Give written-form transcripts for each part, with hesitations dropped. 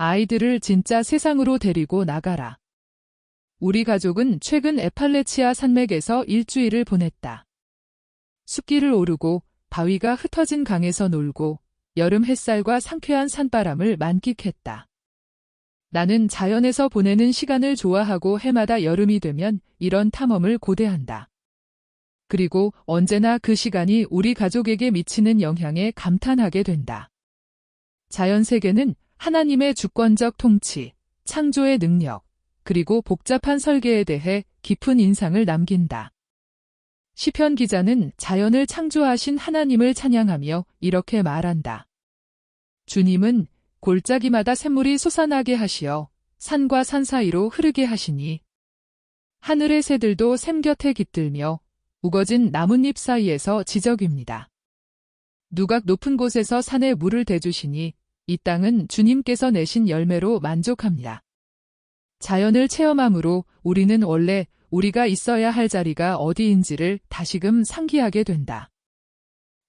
아이들을 진짜 세상으로 데리고 나가라. 우리 가족은 최근 에팔레치아 산맥에서 일주일을 보냈다. 숲길을 오르고 바위가 흩어진 강에서 놀고 여름 햇살과 상쾌한 산바람을 만끽했다. 나는 자연에서 보내는 시간을 좋아하고 해마다 여름이 되면 이런 탐험을 고대한다. 그리고 언제나 그 시간이 우리 가족에게 미치는 영향에 감탄하게 된다. 자연 세계는 하나님의 주권적 통치, 창조의 능력, 그리고 복잡한 설계에 대해 깊은 인상을 남긴다. 시편 기자는 자연을 창조하신 하나님을 찬양하며 이렇게 말한다. 주님은 골짜기마다 샘물이 솟아나게 하시어 산과 산 사이로 흐르게 하시니 하늘의 새들도 샘 곁에 깃들며 우거진 나뭇잎 사이에서 지저귀입니다. 누각 높은 곳에서 산에 물을 대주시니 이 땅은 주님께서 내신 열매로 만족합니다. 자연을 체험함으로 우리는 원래 우리가 있어야 할 자리가 어디인지를 다시금 상기하게 된다.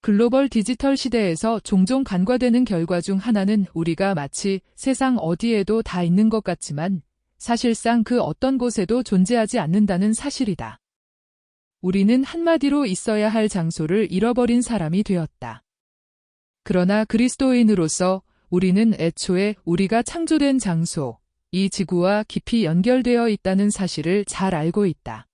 글로벌 디지털 시대에서 종종 간과되는 결과 중 하나는 우리가 마치 세상 어디에도 다 있는 것 같지만 사실상 그 어떤 곳에도 존재하지 않는다는 사실이다. 우리는 한마디로 있어야 할 장소를 잃어버린 사람이 되었다. 그러나 그리스도인으로서 우리는 애초에 우리가 창조된 장소, 이 지구와 깊이 연결되어 있다는 사실을 잘 알고 있다.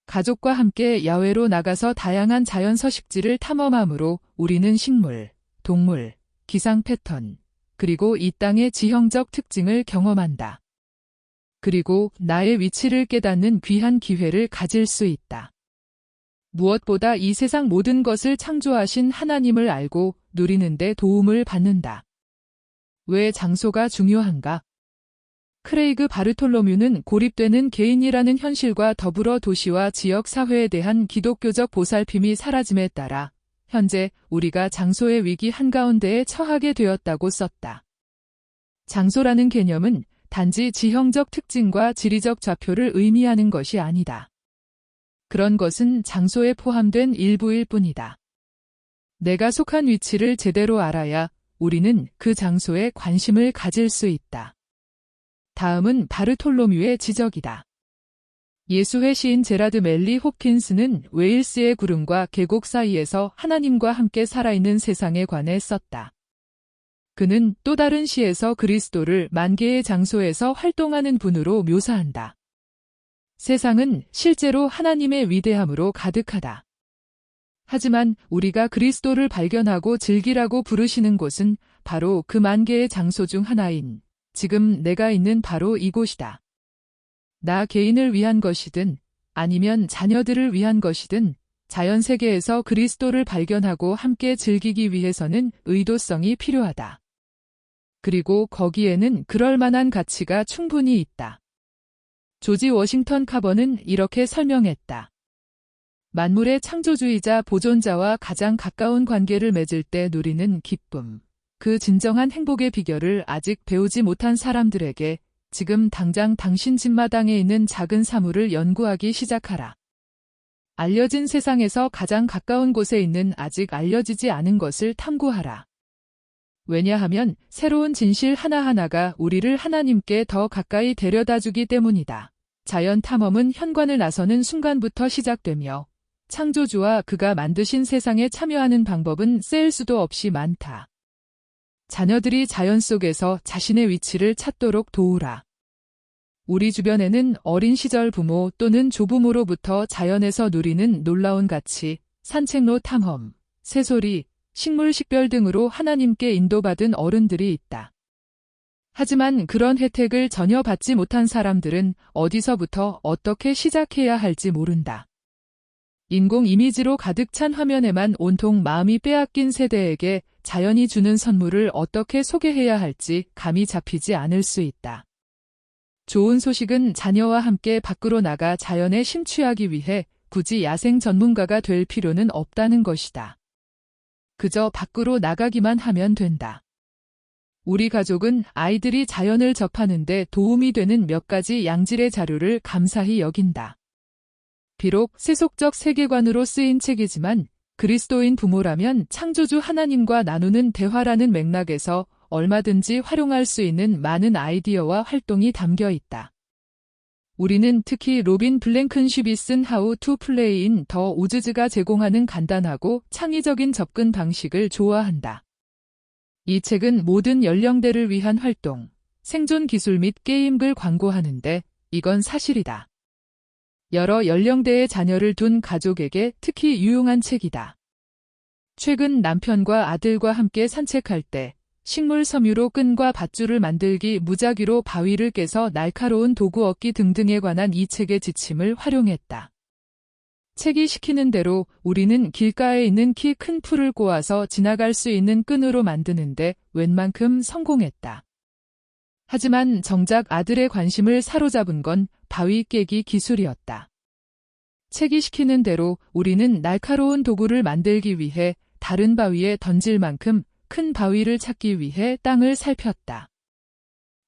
가족과 함께 야외로 나가서 다양한 자연 서식지를 탐험함으로 우리는 식물, 동물, 기상 패턴, 그리고 이 땅의 지형적 특징을 경험한다. 그리고 나의 위치를 깨닫는 귀한 기회를 가질 수 있다. 무엇보다 이 세상 모든 것을 창조하신 하나님을 알고 누리는 데 도움을 받는다. 왜 장소가 중요한가? 크레이그 바르톨로뮤는 고립되는 개인이라는 현실과 더불어 도시와 지역 사회에 대한 기독교적 보살핌이 사라짐에 따라 현재 우리가 장소의 위기 한가운데에 처하게 되었다고 썼다. 장소라는 개념은 단지 지형적 특징과 지리적 좌표를 의미하는 것이 아니다. 그런 것은 장소에 포함된 일부일 뿐이다. 내가 속한 위치를 제대로 알아야 우리는 그 장소에 관심을 가질 수 있다. 다음은 바르톨로뮤의 지적이다. 예수회 시인 제라드 멜리 홉킨스는 웨일스의 구름과 계곡 사이에서 하나님과 함께 살아있는 세상에 관해 썼다. 그는 또 다른 시에서 그리스도를 만 개의 장소에서 활동하는 분으로 묘사한다. 세상은 실제로 하나님의 위대함으로 가득하다. 하지만 우리가 그리스도를 발견하고 즐기라고 부르시는 곳은 바로 그 만 개의 장소 중 하나인 지금 내가 있는 바로 이곳이다. 나 개인을 위한 것이든 아니면 자녀들을 위한 것이든 자연 세계에서 그리스도를 발견하고 함께 즐기기 위해서는 의도성이 필요하다. 그리고 거기에는 그럴 만한 가치가 충분히 있다. 조지 워싱턴 카버는 이렇게 설명했다. 만물의 창조주이자 보존자와 가장 가까운 관계를 맺을 때 누리는 기쁨. 그 진정한 행복의 비결을 아직 배우지 못한 사람들에게 지금 당장 당신 집 마당에 있는 작은 사물을 연구하기 시작하라. 알려진 세상에서 가장 가까운 곳에 있는 아직 알려지지 않은 것을 탐구하라. 왜냐하면 새로운 진실 하나하나가 우리를 하나님께 더 가까이 데려다주기 때문이다. 자연 탐험은 현관을 나서는 순간부터 시작되며 창조주와 그가 만드신 세상에 참여하는 방법은 셀 수도 없이 많다. 자녀들이 자연 속에서 자신의 위치를 찾도록 도우라. 우리 주변에는 어린 시절 부모 또는 조부모로부터 자연에서 누리는 놀라운 가치, 산책로 탐험, 새소리, 식물 식별 등으로 하나님께 인도받은 어른들이 있다. 하지만 그런 혜택을 전혀 받지 못한 사람들은 어디서부터 어떻게 시작해야 할지 모른다. 인공 이미지로 가득 찬 화면에만 온통 마음이 빼앗긴 세대에게 자연이 주는 선물을 어떻게 소개해야 할지 감이 잡히지 않을 수 있다. 좋은 소식은 자녀와 함께 밖으로 나가 자연에 심취하기 위해 굳이 야생 전문가가 될 필요는 없다는 것이다. 그저 밖으로 나가기만 하면 된다. 우리 가족은 아이들이 자연을 접하는 데 도움이 되는 몇 가지 양질의 자료를 감사히 여긴다. 비록 세속적 세계관으로 쓰인 책이지만 그리스도인 부모라면 창조주 하나님과 나누는 대화라는 맥락에서 얼마든지 활용할 수 있는 많은 아이디어와 활동이 담겨 있다. 우리는 특히 로빈 블랭큰쉽이 쓴 How to Play in the Woods가 제공하는 간단하고 창의적인 접근 방식을 좋아한다. 이 책은 모든 연령대를 위한 활동, 생존 기술 및 게임을 광고하는데 이건 사실이다. 여러 연령대의 자녀를 둔 가족에게 특히 유용한 책이다. 최근 남편과 아들과 함께 산책할 때 식물 섬유로 끈과 밧줄을 만들기, 무작위로 바위를 깨서 날카로운 도구 얻기 등등에 관한 이 책의 지침을 활용했다. 책이 시키는 대로 우리는 길가에 있는 키 큰 풀을 꼬아서 지나갈 수 있는 끈으로 만드는데 웬만큼 성공했다. 하지만 정작 아들의 관심을 사로잡은 건 바위 깨기 기술이었다. 책이 시키는 대로 우리는 날카로운 도구를 만들기 위해 다른 바위에 던질 만큼 큰 바위를 찾기 위해 땅을 살폈다.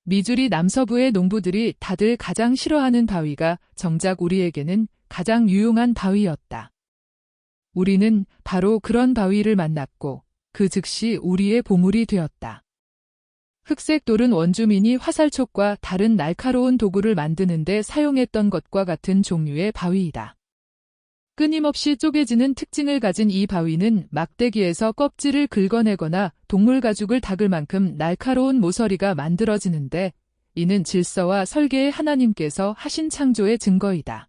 미주리 남서부의 농부들이 다들 가장 싫어하는 바위가 정작 우리에게는 가장 유용한 바위였다. 우리는 바로 그런 바위를 만났고 그 즉시 우리의 보물이 되었다. 흑색 돌은 원주민이 화살촉과 다른 날카로운 도구를 만드는 데 사용했던 것과 같은 종류의 바위이다. 끊임없이 쪼개지는 특징을 가진 이 바위는 막대기에서 껍질을 긁어내거나 동물 가죽을 닦을 만큼 날카로운 모서리가 만들어지는데 이는 질서와 설계의 하나님께서 하신 창조의 증거이다.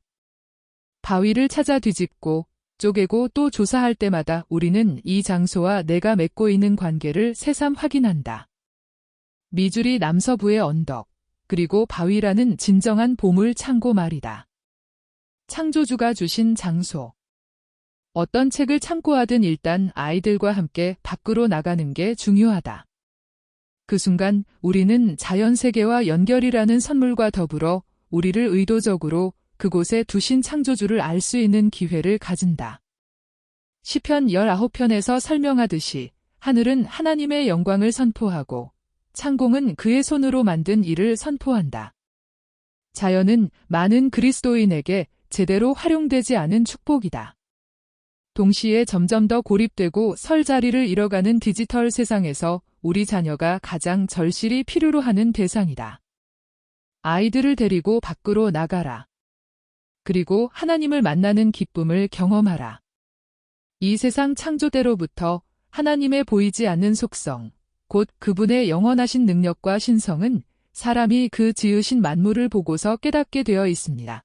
바위를 찾아 뒤집고 쪼개고 또 조사할 때마다 우리는 이 장소와 내가 맺고 있는 관계를 새삼 확인한다. 미주리 남서부의 언덕, 그리고 바위라는 진정한 보물 창고 말이다. 창조주가 주신 장소. 어떤 책을 참고하든 일단 아이들과 함께 밖으로 나가는 게 중요하다. 그 순간 우리는 자연세계와 연결이라는 선물과 더불어 우리를 의도적으로 그곳에 두신 창조주를 알 수 있는 기회를 가진다. 시편 19편에서 설명하듯이 하늘은 하나님의 영광을 선포하고 창공은 그의 손으로 만든 일을 선포한다. 자연은 많은 그리스도인에게 제대로 활용되지 않은 축복이다. 동시에 점점 더 고립되고 설 자리를 잃어가는 디지털 세상에서 우리 자녀가 가장 절실히 필요로 하는 대상이다. 아이들을 데리고 밖으로 나가라. 그리고 하나님을 만나는 기쁨을 경험하라. 이 세상 창조대로부터 하나님의 보이지 않는 속성, 곧 그분의 영원하신 능력과 신성은 사람이 그 지으신 만물을 보고서 깨닫게 되어 있습니다.